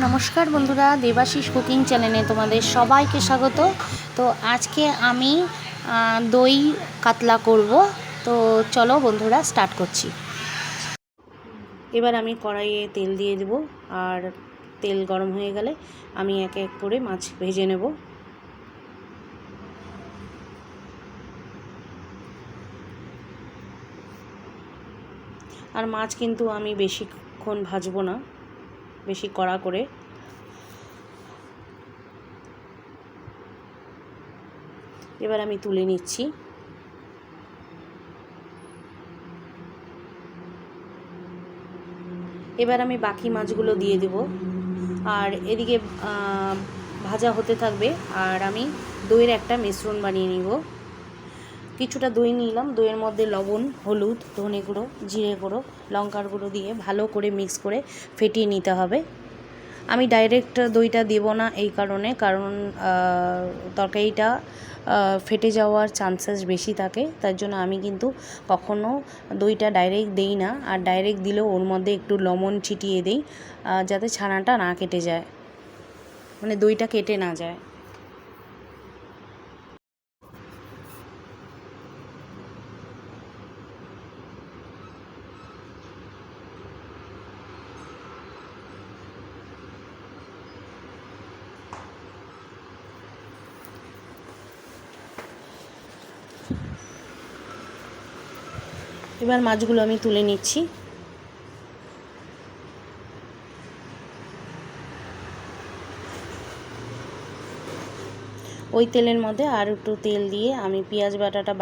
নমস্কার বন্ধুরা, দেবাশিস কুকিং চ্যানেলে তোমাদের সবাইকে স্বাগত। তো আজকে আমি দই কাতলা করব। তো চলো বন্ধুরা, স্টার্ট করছি। এবার আমি কড়াইয়ে তেল দিয়ে দেব, আর তেল গরম হয়ে গেলে আমি এক এক করে মাছ ভেজে নেব। আর মাছ কিন্তু আমি বেশিক্ষণ ভাজবো না, বেশি কড়া করে। এবার আমি তুলে নিচ্ছি। এবার আমি বাকি মাছগুলো দিয়ে দেব, আর এদিকে ভাজা হতে থাকবে। আর আমি দইয়ের একটা মিশ্রণ বানিয়ে নিব। কিছুটা দই নিলাম, দইয়ের মধ্যে লবণ, হলুদ, ধনে গুঁড়ো, জিরে গুঁড়ো, লঙ্কার গুঁড়ো দিয়ে ভালো করে মিক্স করে ফেটিয়ে নিতে হবে। আমি ডাইরেক্ট দইটা দেব না এই কারণে, কারণ তরকারিটা ফেটে যাওয়ার চান্সেস বেশি থাকে। তার জন্য আমি কিন্তু কখনও দইটা ডাইরেক্ট দেই না। আর ডাইরেক্ট দিলেও ওর মধ্যে একটু লবণ ছিটিয়ে দিই, যাতে ছানাটা না কেটে যায়, মানে দইটা কেটে না যায়। এবার মাছগুলো আমি তুলে নিচ্ছি। ওই তেলের মধ্যে আর একটু তেল দিয়ে আমি পেঁয়াজ বাটাটা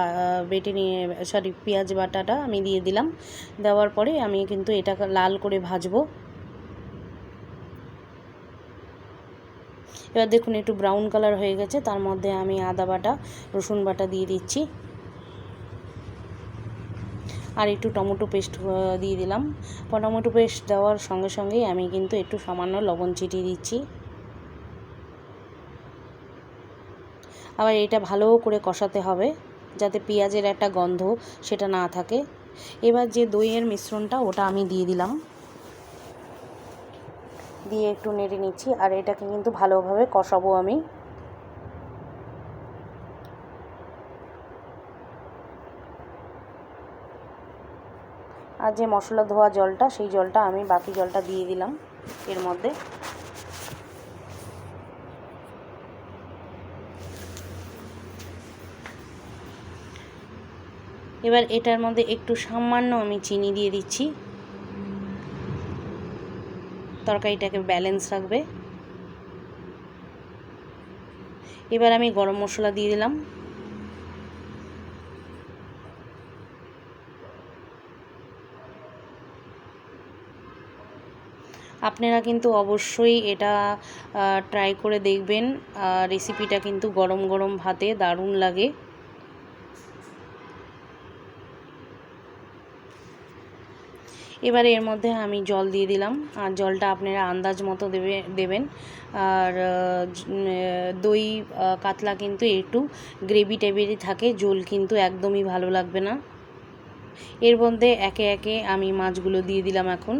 পেঁয়াজ বাটাটা আমি দিয়ে দিলাম। দেওয়ার পরে আমি কিন্তু এটা লাল করে ভাজবো। এবার দেখুন একটু ব্রাউন কালার হয়ে গেছে, তার মধ্যে আমি আদা বাটা, রসুন বাটা দিয়ে দিচ্ছি, আর একটু টমেটো পেস্ট দিয়ে দিলাম। টমেটো পেস্ট দেওয়ার সঙ্গে সঙ্গেই আমি কিন্তু একটু সামান্য লবণ ছিটিয়ে দিচ্ছি। আবার এটা ভালো করে কষাতে হবে, যাতে পেঁয়াজের একটা গন্ধ সেটা না থাকে। এবার যে দইয়ের মিশ্রণটা ওটা আমি দিয়ে দিলাম, দিয়ে একটু নেড়ে নিচ্ছি। আর এটাকে কিন্তু ভালোভাবে কষাবো আমি। আর যে মশলা ধোয়া জলটা, সেই জলটা আমি বাকি জলটা দিয়ে দিলাম এর মধ্যে। এবার এটার মধ্যে একটু সামান্য আমি চিনি দিয়ে দিচ্ছি, তরকারিটাকে ব্যালেন্স রাখবে। এবার আমি গরম মশলা দিয়ে দিলাম। আপনারা কিন্তু অবশ্যই এটা ট্রাই করে দেখবেন। রেসিপিটা কিন্তু গরম গরম ভাতে দারুণ লাগে। এবারে এর মধ্যে আমি জল দিয়ে দিলাম, আর জলটা আপনারা আন্দাজ মতো দেবেন। আর দই কাতলা কিন্তু একটু গ্রেভি টাইপেরই থাকে, ঝোল কিন্তু একদমই ভালো লাগবে না। এর মধ্যে একে একে আমি মাছগুলো দিয়ে দিলাম এখন।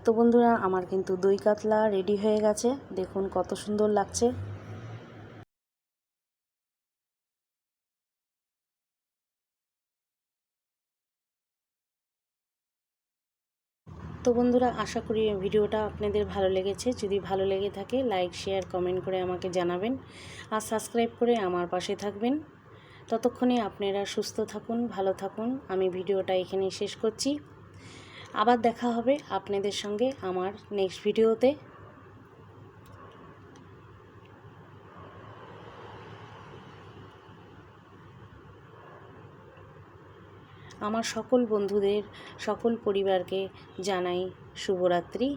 তো বন্ধুরা, আমার কিন্তু দই কাতলা রেডি হয়ে গেছে। দেখুন কত সুন্দর লাগছে। তো বন্ধুরা, আশা করি ভিডিওটা আপনাদের ভালো লেগেছে। যদি ভালো লেগে থাকে, লাইক, শেয়ার, কমেন্ট করে আমাকে জানাবেন, আর সাবস্ক্রাইব করে আমার পাশে থাকবেন। ততক্ষণে আপনারা সুস্থ থাকুন, ভালো থাকুন। আমি ভিডিওটা এখানেই শেষ করছি। আবার দেখা হবে আপনাদের সঙ্গে আমার নেক্সট ভিডিওতে। আমার সকল বন্ধুদের, সকল পরিবারকে জানাই শুভরাত্রি।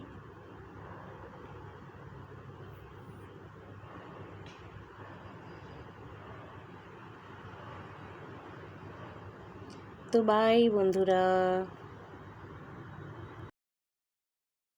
তো বাই বন্ধুরা।